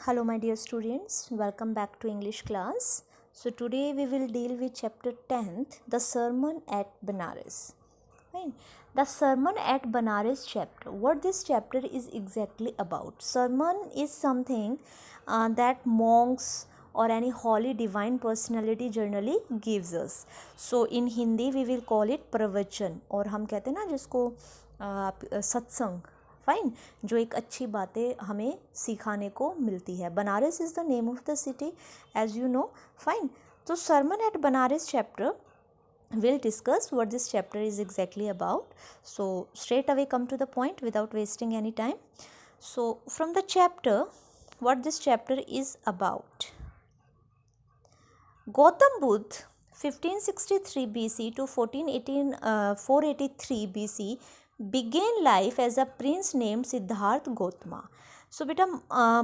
Hello my dear students, welcome back to English class. So today we will deal with chapter 10th, the sermon at Banaras. Fine. The sermon at Banaras chapter. What this chapter is exactly about? Sermon is something that monks or any holy divine personality generally gives us. So in Hindi we will call it pravachan और हम कहते हैं ना जिसको सत्संग. Fine, जो एक अच्छी बातें हमें सिखाने को मिलती है. Banaras is the name of the city as you know. Fine, तो sermon at Banaras chapter we'll discuss what this chapter is exactly about. So straight away come to the point without wasting any time. So from the chapter, what this chapter is about. Gautam Buddha 1563 BC to 483 BC began life as a prince named Siddhartha Gautama. So बेटा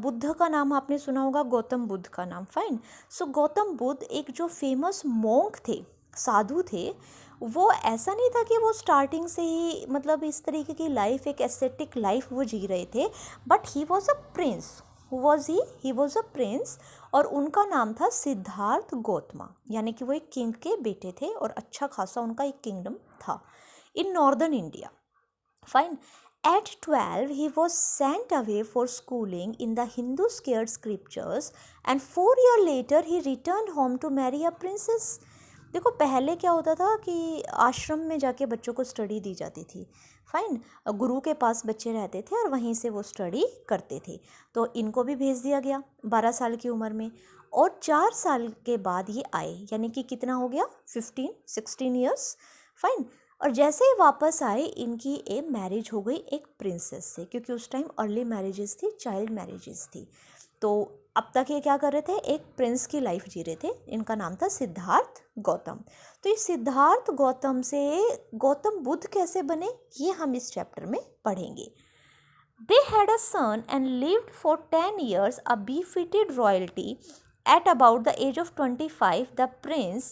बुद्ध का नाम आपने सुना होगा, गौतम बुद्ध का नाम. Fine. सो गौतम बुद्ध एक जो फेमस मोंक थे, साधु थे, वो ऐसा नहीं था कि वो स्टार्टिंग से ही मतलब इस तरीके की लाइफ, एक एस्थेटिक लाइफ वो जी रहे थे, but he was a prince. He was a prince और उनका नाम था सिद्धार्थ गौतमा, यानी कि वो एक किंग के बेटे थे और अच्छा खासा उनका एक किंगडम था in northern India. Fine. At 12, he was sent away for schooling in the Hindu sacred scriptures and 4 years later he returned home to marry a princess. देखो पहले क्या होता था कि आश्रम में जाके बच्चों को स्टडी दी जाती थी. फाइन, गुरु के पास बच्चे रहते थे और वहीं से वो स्टडी करते थे. तो इनको भी भेज दिया गया 12 साल की उम्र में और 4 साल के बाद ये आए, यानी कि कितना हो गया 16 ईयर्स. फाइन. और जैसे ही वापस आए इनकी एक मैरिज हो गई एक प्रिंसेस से, क्योंकि उस टाइम अर्ली मैरिजेस थी, चाइल्ड मैरिजेस थी. तो अब तक ये क्या कर रहे थे, एक प्रिंस की लाइफ जी रहे थे. इनका नाम था सिद्धार्थ गौतम. तो इस सिद्धार्थ गौतम से गौतम बुद्ध कैसे बने ये हम इस चैप्टर में पढ़ेंगे. They had a son and lived for 10 years a befitted royalty. At about the age of 25, the prince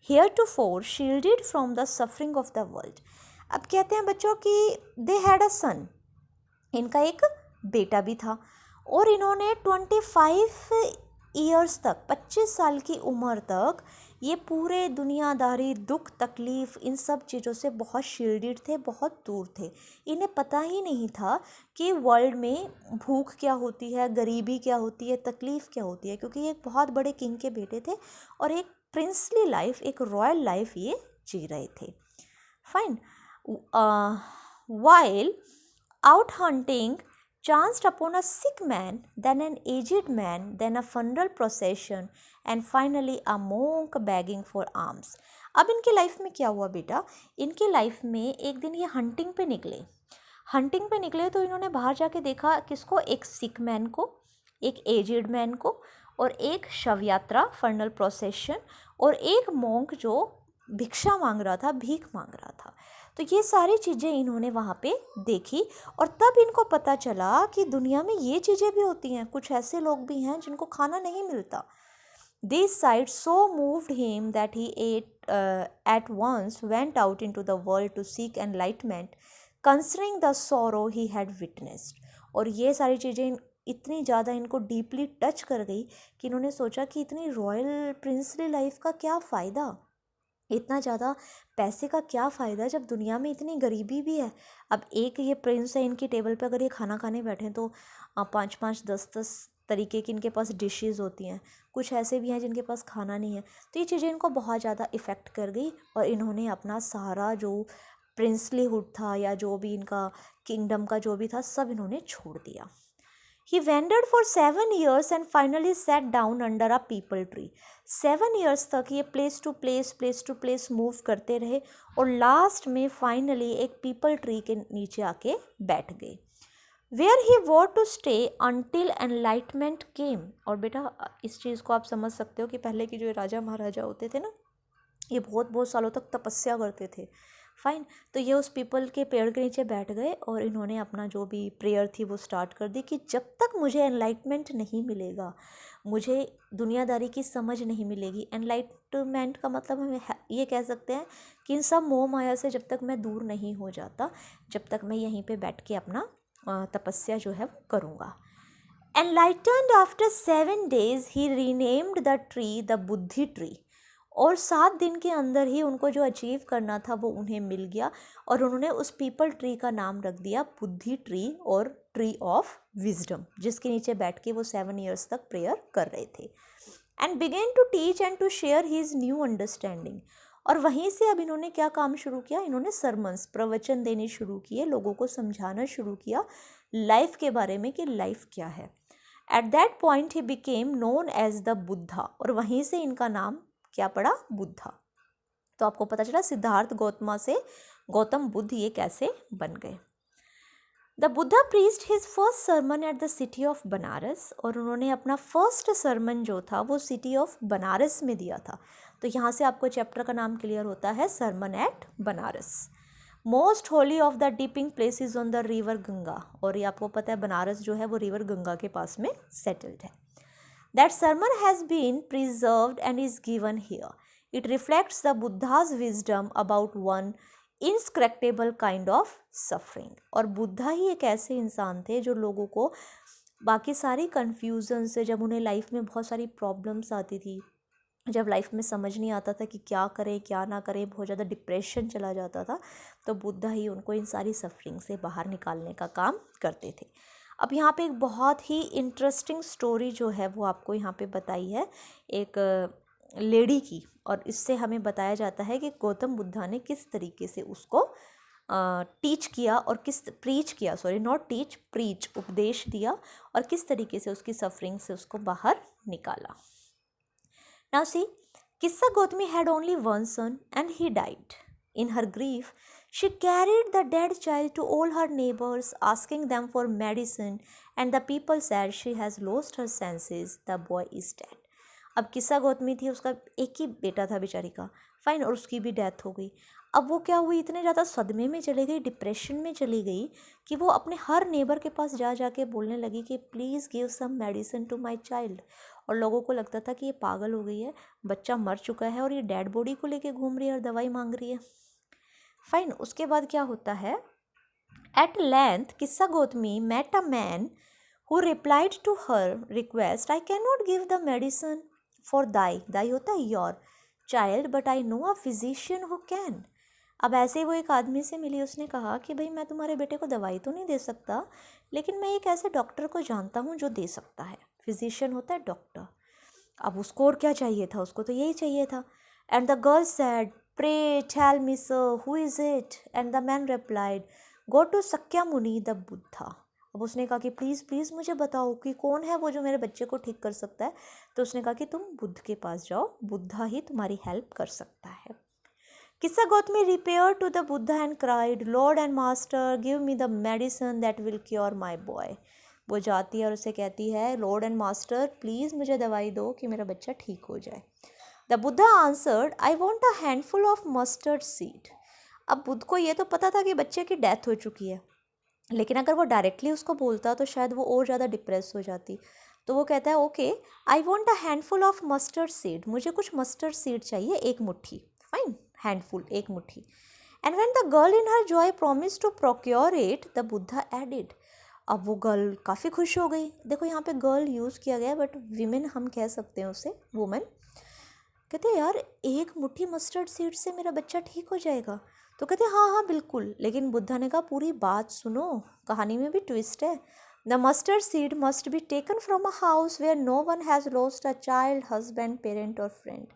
heretofore shielded from the suffering of the world. अब कहते हैं बच्चों कि they had a son, इनका एक बेटा भी था और इन्होंने 25 ईयर्स तक, 25 साल की उम्र तक ये पूरे दुनियादारी, दुख तकलीफ़, इन सब चीज़ों से बहुत शील्डेड थे, बहुत दूर थे. इन्हें पता ही नहीं था कि वर्ल्ड में भूख क्या होती है, गरीबी क्या होती है, तकलीफ़ क्या होती है, क्योंकि ये एक बहुत बड़े किंग के बेटे थे और एक प्रिंसली लाइफ, एक रॉयल लाइफ ये जी रहे थे. Fine. While out hunting chanced upon a sick man, then an aged man, then a funeral procession, and finally a monk begging for alms. अब इनकी लाइफ में क्या हुआ बेटा, इनकी लाइफ में एक दिन ये हंटिंग पे निकले तो इन्होंने बाहर जाके देखा किसको, एक सिक मैन को, एक एजेड मैन को और एक शव यात्रा, फर्नल प्रोसेशन और एक मोंक जो भिक्षा मांग रहा था, भीख मांग रहा था. तो ये सारी चीज़ें इन्होंने वहाँ पे देखी और तब इनको पता चला कि दुनिया में ये चीज़ें भी होती हैं, कुछ ऐसे लोग भी हैं जिनको खाना नहीं मिलता. This sight so moved him that he at once went out into the world to seek enlightenment, considering the sorrow he had witnessed. और ये सारी चीज़ें इतनी ज़्यादा इनको डीपली टच कर गई कि इन्होंने सोचा कि इतनी रॉयल प्रिंसली लाइफ का क्या फ़ायदा, इतना ज़्यादा पैसे का क्या फ़ायदा जब दुनिया में इतनी गरीबी भी है. अब एक ये प्रिंस है, इनकी टेबल पे अगर ये खाना खाने बैठें तो 5-5, 10-10 तरीके की इनके पास डिशेस होती हैं. कुछ ऐसे भी हैं जिनके पास खाना नहीं है. तो ये चीज़ें इनको बहुत ज़्यादा इफ़ेक्ट कर गई और इन्होंने अपना सारा जो प्रिंसलीहुड था या जो भी इनका किंगडम का जो भी था सब इन्होंने छोड़ दिया. He wandered for 7 years and finally sat down under a peepal tree. 7 years तक ये प्लेस टू प्लेस मूव करते रहे और लास्ट में फाइनली एक पीपल ट्री के नीचे आके बैठ गए. Where he were to stay until enlightenment came. और बेटा इस चीज़ को आप समझ सकते हो कि पहले के जो राजा महाराजा होते थे ना, ये बहुत सालों तक तपस्या करते थे. फाइन. तो ये उस पीपल के पेड़ के नीचे बैठ गए और इन्होंने अपना जो भी प्रेयर थी वो स्टार्ट कर दी कि जब तक मुझे एनलाइटमेंट नहीं मिलेगा, मुझे दुनियादारी की समझ नहीं मिलेगी. एनलाइटमेंट का मतलब हम ये कह सकते हैं कि इन सब मोह माया से जब तक मैं दूर नहीं हो जाता, जब तक मैं यहीं पे बैठ के अपना तपस्या जो है वो करूँगा. Enlightened after 7 days, he renamed the tree the Buddhi tree. और 7 दिन के अंदर ही उनको जो अचीव करना था वो उन्हें मिल गया और उन्होंने उस पीपल ट्री का नाम रख दिया बुद्धि ट्री और ट्री ऑफ विजडम, जिसके नीचे बैठ के वो 7 ईयर्स तक प्रेयर कर रहे थे. And began to teach and to share his new understanding. और वहीं से अब इन्होंने क्या काम शुरू किया, इन्होंने सरमन्स प्रवचन देने शुरू किए, लोगों को समझाना शुरू किया लाइफ के बारे में कि लाइफ क्या है. At that point he became known as the Buddha. और वहीं से इनका नाम क्या पड़ा, बुद्धा. तो आपको पता चला सिद्धार्थ गौतमा से गौतम बुद्ध ये कैसे बन गए. The Buddha preached his first sermon at the city of Banaras. और उन्होंने अपना फर्स्ट सरमन जो था वो सिटी ऑफ बनारस में दिया था. तो यहाँ से आपको चैप्टर का नाम क्लियर होता है, sermon at Banaras. Most holy of the dipping place is on the river Ganga. और ये आपको पता है बनारस जो है वो रिवर गंगा के पास में सेटल्ड है. That sermon has been preserved and is given here. It reflects the Buddha's wisdom about one inscrutable kind of suffering. और बुद्धा ही एक ऐसे इंसान थे जो लोगों को बाकी सारी कन्फ्यूज़न से, जब उन्हें लाइफ में बहुत सारी प्रॉब्लम्स आती थी, जब लाइफ में समझ नहीं आता था कि क्या करें क्या ना करें, बहुत ज़्यादा डिप्रेशन चला जाता था, तो बुद्धा ही उनको इन सारी सफरिंग से बाहर निकालने का काम करते थे. अब यहाँ पे एक बहुत ही इंटरेस्टिंग स्टोरी जो है वो आपको यहाँ पे बताई है एक लेडी की. और इससे हमें बताया जाता है कि गौतम बुद्धा ने किस तरीके से उसको टीच किया और किस प्रीच किया, सॉरी नॉट टीच, प्रीच, उपदेश दिया और किस तरीके से उसकी सफरिंग से उसको बाहर निकाला. Now see, Kissa Gautami had only one son and he died. In her grief, she carried the dead child to all her neighbors, asking them for medicine, and the people said she has lost her senses, the boy is dead. अब किस्सा गौतमी थी, उसका एक ही बेटा था बेचारी का, fine, और उसकी भी डेथ हो गई. अब वो क्या हुई, इतने ज़्यादा सदमे में चली गई, डिप्रेशन में चली गई कि वो अपने हर नेबर के पास जा जा के बोलने लगी कि please give some medicine to my child. और लोगों को लगता था कि ये पागल हो गई है, बच्चा मर चुका है और ये डेड बॉडी को लेके घूम रही है और दवाई मांग रही है. फाइन. उसके बाद क्या होता है, at length Kisa Gotami met a man who replied to her request, I can not give the medicine for thy, thy होता है your child, but I know a physician who can. अब ऐसे ही वो एक आदमी से मिली, उसने कहा कि भाई मैं तुम्हारे बेटे को दवाई तो नहीं दे सकता, लेकिन मैं एक ऐसे डॉक्टर को जानता हूँ जो दे सकता है. फिजिशियन होता है डॉक्टर. अब उसको और क्या चाहिए था, उसको तो यही चाहिए था. And the girl said, pray tell me sir who is it. And the man replied, go to Sakyamuni the Buddha. अब उसने कहा कि प्लीज़ प्लीज़ मुझे बताओ कि कौन है वो जो मेरे बच्चे को ठीक कर सकता है. तो उसने कहा कि तुम बुद्ध के पास जाओ, बुद्धा ही तुम्हारी हेल्प कर सकता है. Kissa Gautami repaired to the Buddha and cried, Lord and Master, give me the medicine that will cure my boy. वो जाती है और उसे कहती है, लॉर्ड एंड मास्टर प्लीज़ मुझे दवाई दो कि मेरा बच्चा ठीक हो जाए. The Buddha answered, I want a handful of mustard seed. अब बुद्ध को ये तो पता था कि बच्चे की डेथ हो चुकी है, लेकिन अगर वो डायरेक्टली उसको बोलता तो शायद वो और ज़्यादा डिप्रेस हो जाती. तो वो कहता है, okay I want a handful of mustard seed, मुझे कुछ मस्टर्ड सीड चाहिए, एक मुट्ठी. फाइन, हैंडफुल, एक मुट्ठी. And when the girl in her joy promise to procure it, the Buddha added. अब वो गर्ल काफ़ी खुश हो गई. देखो यहाँ पे गर्ल यूज़ किया गया, बट विमेन हम कह सकते हैं उसे, वुमेन. कहते यार एक मुट्ठी मस्टर्ड सीड से मेरा बच्चा ठीक हो जाएगा. तो कहते हाँ हाँ बिल्कुल. लेकिन बुद्धा ने कहा पूरी बात सुनो, कहानी में भी ट्विस्ट है. The mustard seed must be taken from a house where no one has lost a child, husband, parent और फ्रेंड.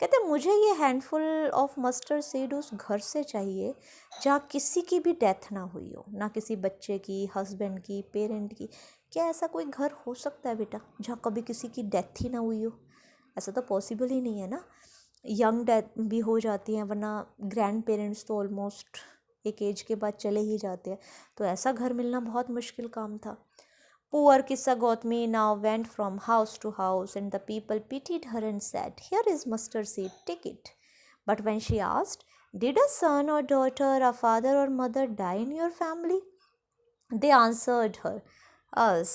कहते मुझे ये हैंडफुल ऑफ मस्टर्ड सीड उस घर से चाहिए जहाँ किसी की भी डेथ ना हुई हो, ना किसी बच्चे की, हस्बैंड की, पेरेंट की. क्या ऐसा कोई घर हो सकता है बेटा जहाँ कभी किसी की डेथ ही ना हुई हो? ऐसा तो पॉसिबल ही नहीं है ना. यंग डेथ भी हो जाती हैं, वरना ग्रैंड पेरेंट्स तो ऑलमोस्ट एक एज के बाद चले ही जाते हैं. तो ऐसा घर मिलना बहुत मुश्किल काम था. Poor Kissa Gautami now went from house to house, and the people pitied her and said, here is mustard seed, take it. But when she asked, did a son or daughter, a father or mother die in your family? They answered her, us,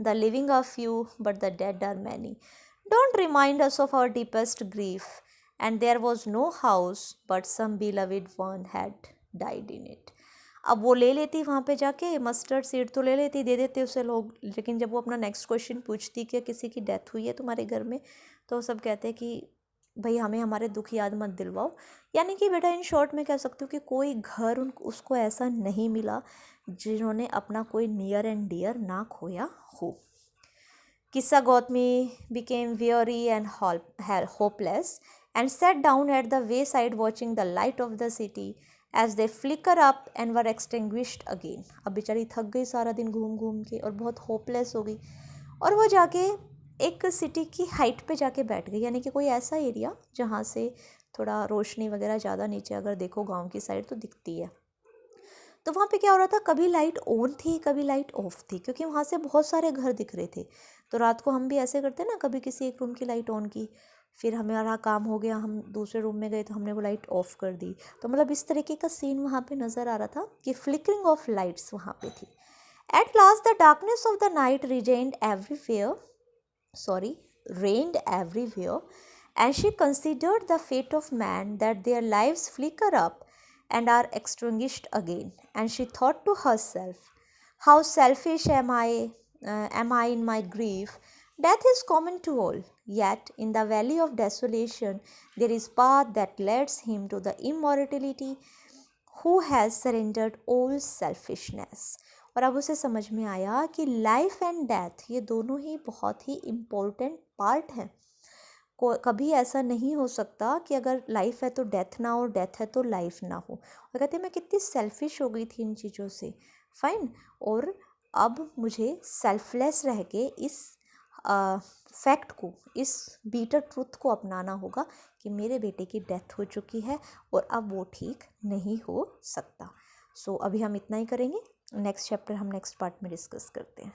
the living are few, but the dead are many. Don't remind us of our deepest grief. And there was no house, but some beloved one had died in it. अब वो ले लेती वहाँ पे जाके, mustard seed तो ले लेती, दे देते उसे लोग, लेकिन जब वो अपना नेक्स्ट क्वेश्चन पूछती कि किसी की डेथ हुई है तुम्हारे घर में, तो सब कहते हैं कि भाई हमें हमारे दुख याद मत दिलवाओ। यानी कि बेटा इन शॉर्ट में कह सकती हूँ कि कोई घर उसको ऐसा नहीं मिला जिन्होंने अपना कोई नियर एंड डियर ना खोया हो। Kissa Gautami became weary and hopeless and sat down at the wayside watching the light of the city as they flicker up and were extinguished again. अब बेचारी थक गई सारा दिन घूम घूम के और बहुत होपलेस हो गई, और वो जाके एक सिटी की हाइट पे जाके बैठ गई, यानी कि कोई ऐसा एरिया जहाँ से थोड़ा रोशनी वगैरह ज़्यादा नीचे अगर देखो गांव की साइड तो दिखती है। तो वहाँ पे क्या हो रहा था, कभी लाइट ऑन थी कभी लाइट ऑफ थी, क्योंकि वहाँ से बहुत सारे घर दिख रहे थे। तो रात को हम भी ऐसे करते ना, कभी किसी एक रूम की लाइट ऑन की, फिर हमारा काम हो गया, हम दूसरे रूम में गए तो हमने वो लाइट ऑफ कर दी। तो मतलब इस तरीके का सीन वहाँ पे नज़र आ रहा था कि फ्लिकरिंग ऑफ लाइट्स वहाँ पे थी। At last the darkness of the night reigned everywhere, and she considered the fate of man, that their lives flicker up and are extinguished again. And she thought to herself, how selfish am I in my grief? Death is common to all, yet in the valley of desolation there is path that leads him to the immortality who has surrendered all selfishness. और अब उसे समझ में आया कि life and death ये दोनों ही बहुत ही इम्पोर्टेंट पार्ट हैं। कभी ऐसा नहीं हो सकता कि अगर लाइफ है तो डेथ ना हो, डेथ है तो लाइफ ना हो। और कहते हैं मैं कितनी सेल्फिश हो गई थी इन चीज़ों से, फाइन, और अब मुझे सेल्फलेस रह के इस फैक्ट को, इस बीटर ट्रूथ को अपनाना होगा कि मेरे बेटे की डेथ हो चुकी है और अब वो ठीक नहीं हो सकता। सो अभी हम इतना ही करेंगे, नेक्स्ट चैप्टर हम नेक्स्ट पार्ट में डिस्कस करते हैं।